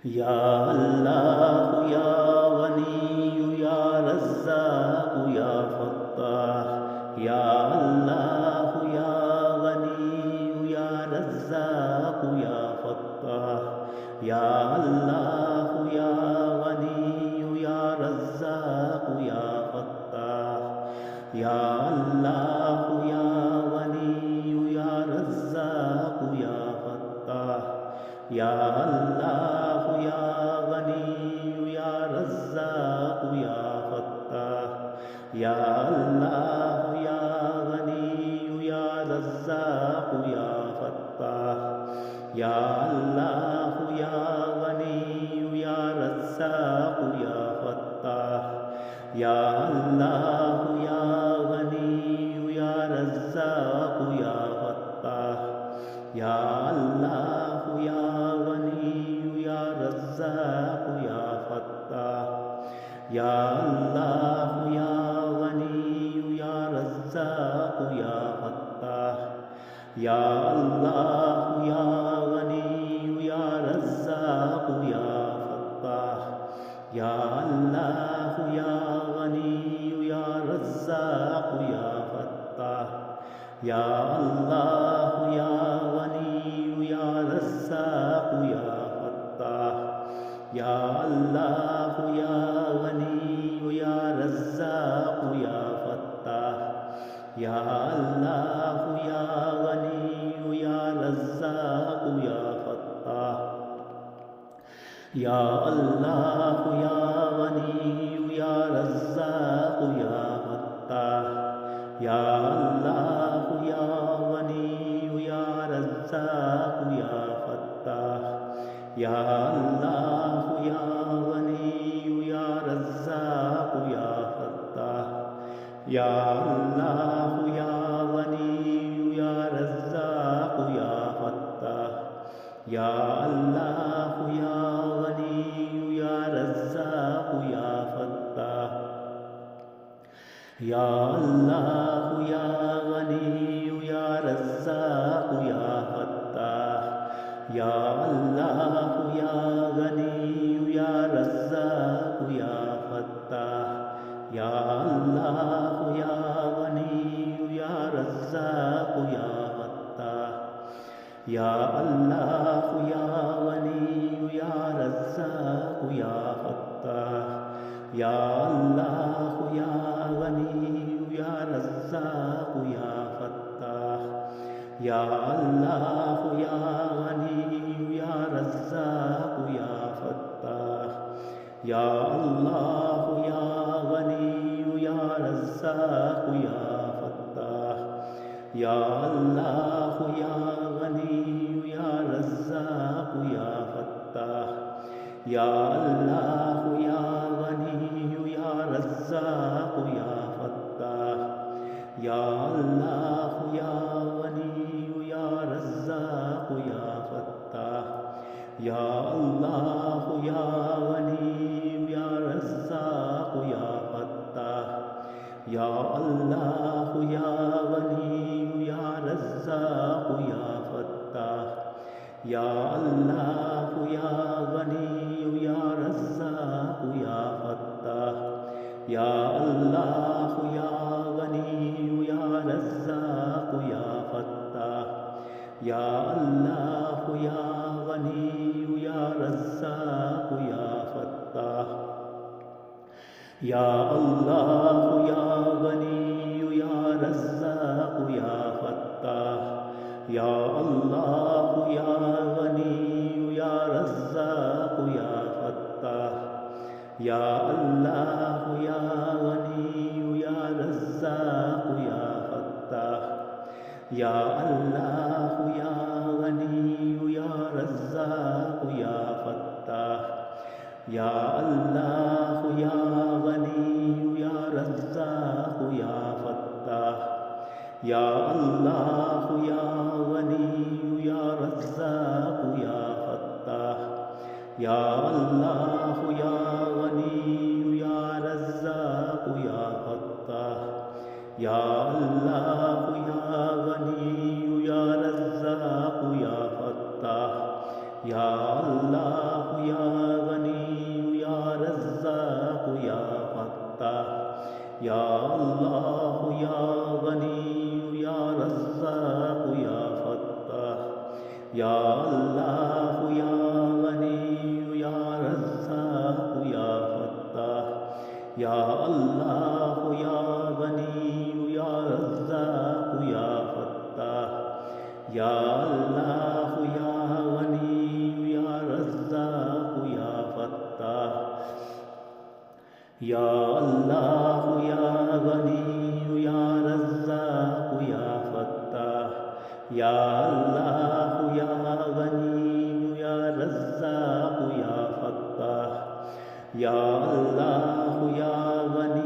या अल्लाह या गनी या रज़्ज़ाक़ या फ़त्ताह। या अल्लाह या गनी या रज़्ज़ाक़ या फ़त्ताह। या अल्लाह या गनी या रज़्ज़ाक़ या फ़त्ताह। या अल्लाह या गनी या रज़्ज़ाक़ या फ़त्ताह। या अल्लाह या गनी या रज़्ज़ाक़ या फ़त्ताह। या अल्लाह या गनी या रज़्ज़ाक़ या फ़त्ताह। या अल्लाह या गनी या रज़्ज़ाक़ या फ़त्ताह। या अल्लाह या गनी या रज़्ज़ाक़ या फ़त्ताह। या अल्लाह या गनी या रज़्ज़ाक़ या फ़त्ताह। या अल्लाह या गनी या रज़्ज़ाक़ या फ़त्ताह। या अल्लाह या गनी या रज़्ज़ाक़ या फ़त्ताह। या अल्लाह या गनी या रज़्ज़ाक़ या फ़त्ताह। या अल्लाह या गनी या रज़्ज़ाक़ या फ़त्ताह। या अल्लाह या गनी या रज़्ज़ाक़ या फ़त्ताह। या अल्लाह या गनी या रज़्ज़ाक़ या फ़त्ताह। या अल्लाह या गनी या रज़्ज़ाक़ या फ़त्ताह। या अल्लाह या गनी या रज़्ज़ाक़ या फ़त्ताह। या अल्लाह या गनी या रज़्ज़ाक़ या फ़त्ताह। या अल्लाह या गनी या रज़्ज़ाक़ या फ़त्ताह। या अल्लाह या गनी या रज़्ज़ाक़ या फ़त्ताह। या अल्लाह या गनी या रज़्ज़ाक़ या फ़त्ताह। या अल्लाह या गनी या रज़्ज़ाक़ या फ़त्ताह। या अल्लाह या गनी या रज़्ज़ाक़ या फ़त्ताह। या अल्लाह या गनी या रज़्ज़ाक़ या फ़त्ताह। या अल्लाह या गनी या रज़्ज़ाक़ या फ़त्ताह। या अल्लाह या गनी या रज़्ज़ाक़ या फ़त्ताह। या अल्लाह या गनी या रज़्ज़ाक़ या फ़त्ताह। या अल्लाह या गनी या रज़्ज़ाक़ या फ़त्ताह। या अल्लाह या गनी या रज़्ज़ाक़ या फ़त्ताह। या अल्लाह या गनी या रज़्ज़ाक़ या फ़त्ताह। या अल्लाह या गनी या रज़्ज़ाक़ या फ़त्ताह। या अल्लाह या गनी या रज़्ज़ाक़ या फ़त्ताह। या अल्लाह या गनी या रज़्ज़ाक़ या फ़त्ताह। या अल्लाह या गनी या रज़्ज़ाक़ या फ़त्ताह। या अल्लाह या गनी या रज़्ज़ाक़ या फ़त्ताह। या अल्लाह या गनी या रज़्ज़ाक़ या फ़त्ताह। या अल्लाह या गनी या रज़्ज़ाक़ या फ़त्ताह। या अल्लाह या गनी या रज़्ज़ाक़ या फ़त्ताह। या अल्लाह या गनी या रज़्ज़ाक़ या फ़त्ताह। या अल्लाह या गनी या रज़्ज़ाक़ या फ़त्ताह। या अल्लाह या गनी या रज़्ज़ाक़ या फ़त्ताह। या अल्लाह या गनी या रज़्ज़ाक़ या फ़त्ताह। या अल्लाह या गनी या रज़्ज़ाक़ या फ़त्ताह। या अल्लाह या गनी या रज़्ज़ाक़ या फत्ताह। या अल्लाह या गनी या रज़्ज़ाक़ या फत्ताह। या अल्लाह या गनी या रज़्ज़ाक़ या फत्ताह। या अल्लाह या गनी या रज़्ज़ाक़ या फत्ताह। या अल्लाह या गनी या रज़्ज़ाक़ या फत्ताह। या अल्लाह या गनी या रज़्ज़ाक़ या फत्ताह। या अल्लाह या गनी या रज़्ज़ाक़ या फत्ताह। या अल्लाह या गनी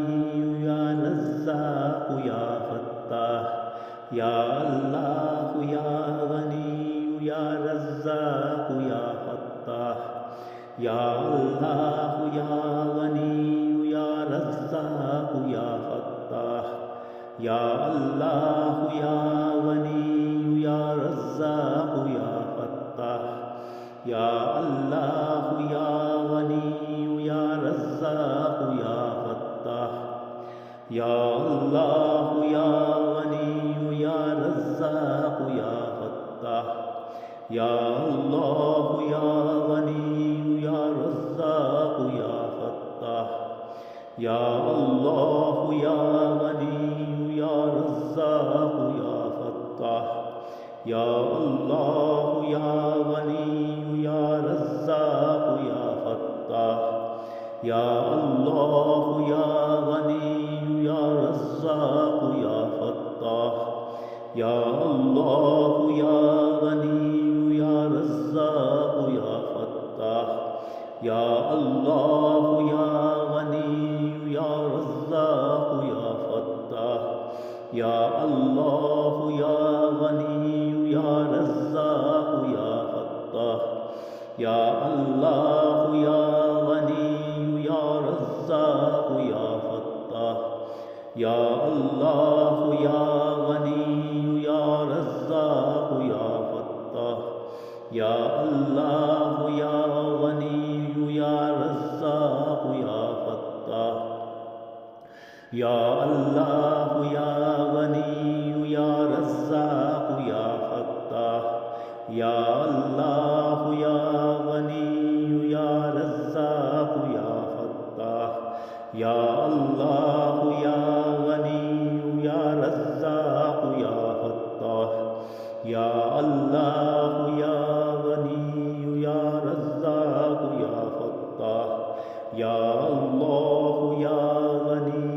या रज़्ज़ाक़ या फत्ताह। या अल्लाह या गनी या रज़्ज़ाक़ या फत्ताह। या अल्लाह या गनी या रज़्ज़ाक़ या फत्ताह। या अल्लाह या गनी या रज़्ज़ाक़ या फत्ताह। या अल्लाह या गनी या रज़्ज़ाक़ या फत्ताह। या अल्लाह या गनी या रज़्ज़ाक़ या फत्ताह। या अल्लाह या गनी या रज़्ज़ाक़ या फत्ताह। या अल्लाह या गनी या रज़्ज़ाक़ या फत्ताह। या अल्लाह या गनी या रज़्ज़ाक़ या फत्ताह। या अल्लाह या गनी या रज़्ज़ाक़ या फत्ताह। या अल्लाह या गनी या रज़्ज़ाक़ या फत्ताह। या अल्लाह या गनी या रज़्ज़ाक़ या फत्ताह। या अल्लाह या गनी या रज़्ज़ाक़ या फत्ताह। या अल्लाह या गनी या रज़्ज़ाक़ या फत्ताह। या अल्लाह या गनी या रज़्ज़ाक़ या फत्ताह। या अल्लाह या गनी या रज़्ज़ाक़ या फत्ताह। या अल्लाह या गनी या रज़्ज़ाक़ या फत्ताह। या अल्लाह या गनी या रज़्ज़ाक़ या फत्ताह। या अल्लाह या गनी या रज़्ज़ाक़ या फत्ताह। या अल्लाह या गनी या रज़्ज़ाक़ या फत्ताह। या अल्लाह या गनी या रज़्ज़ाक़ या फत्ताह। या अल्लाह या गनी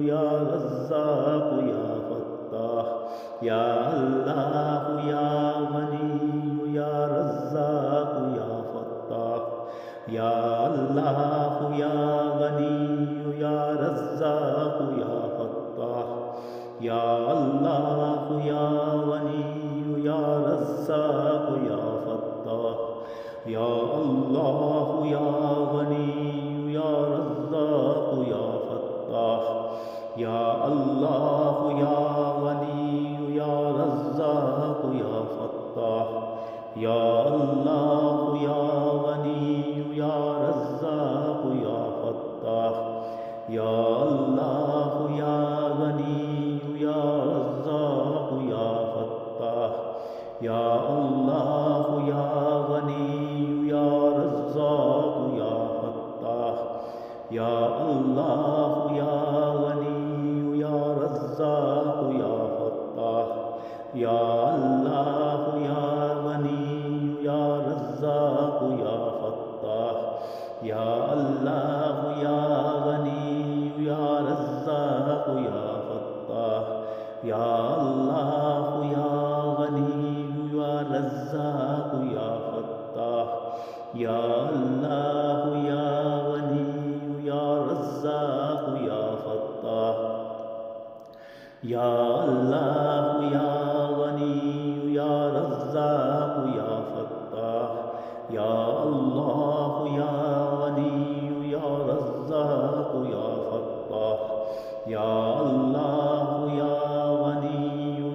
या रज़्ज़ाक़ या फत्ताह। या अल्लाह या गनी या रज़्ज़ाक़ या फत्ताह। या अल्लाह या गनी या रज़्ज़ाक़ या फत्ताह। या अल्लाह या गनी या रज़्ज़ाक़ या फत्ताह। या अल्लाह या गनी या रज़्ज़ाक़ या फत्ताह। या अल्लाह या गनी या रज़्ज़ाक़ या फत्ताह। या अल्लाह या गनी या रज़्ज़ाक़ या फत्ताह। या अल्लाह या गनी या रज़्ज़ाक़ या फत्ताह। या अल्लाह या गनी या रज़्ज़ाक़ या फत्ताह। या अल्लाह या गनी या रज़्ज़ाक़ या फत्ताह। या अल्लाह या गनी या रज़्ज़ाक़ या फत्ताह। या अल्लाह या गनी या रज़्ज़ाक़ या फत्ताह। या अल्लाह या गनी या रज़्ज़ाक़ या फत्ताह। या अल्लाह या गनी या रज़्ज़ाक़ या फत्ताह। या अल्लाह या गनी या रज़्ज़ाक़ या फत्ताह। या अल्लाह या गनी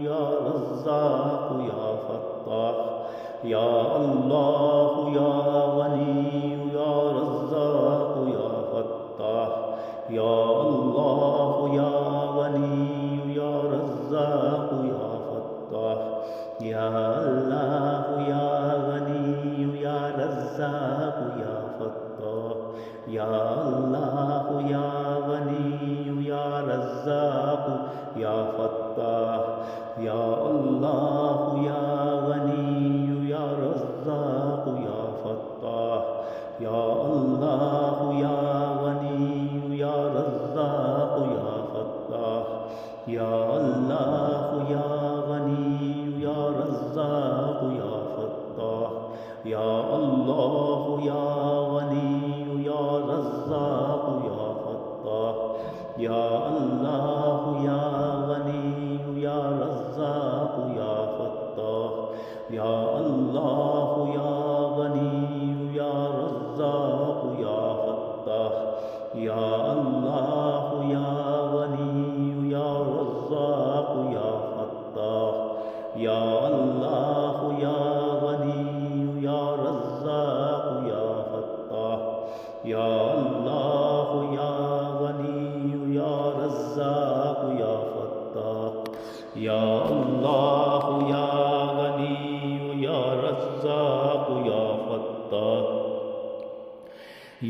या रज़्ज़ाक़ या फत्ताह। या अल्लाह या गनी रज़्ज़ाक़ु या फ़त्ताह। या अल्लाह या गनी या रज़्ज़ाक़ु या फ़त्ताह। या अल्लाह या गनी या रज़्ज़ाक़ु या फ़त्ताह। या अल्लाह या गनी या रज़्ज़ाक़ु या फ़त्ताह। या अल्लाह या गनी या रज़्ज़ाक़ु या फ़त्ताह। या अल्लाह या गनी या रज़्ज़ाक़ु या फ़त्ताह। या अल्लाह या गनी या रज़्ज़ाक़ु या फ़त्ताह। या अल्लाह या गनी या रज़्ज़ाक़ु या फ़त्ताह। या अल्लाह या गनी या रज़्ज़ाक़ु या फ़त्ताह। या अल्लाह या गनी या रज़्ज़ाक़ु या फ़त्ताह। या अल्लाह या गनी या रज़्ज़ाक़ु या फ़त्ताह। या अल्लाह या गनी या रज़्ज़ाक़ु या फ़त्ताह।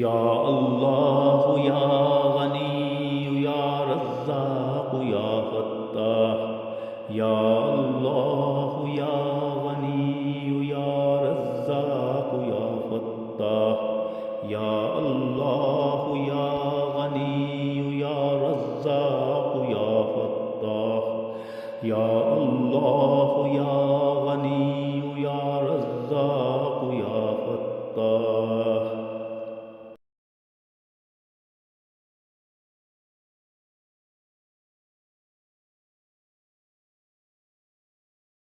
या अल्लाह या गनी या रज़्ज़ाक़ु या फ़त्ताह। या अल्लाह या गनी या रज़्ज़ाक़ु या फ़त्ताह। या अल्लाह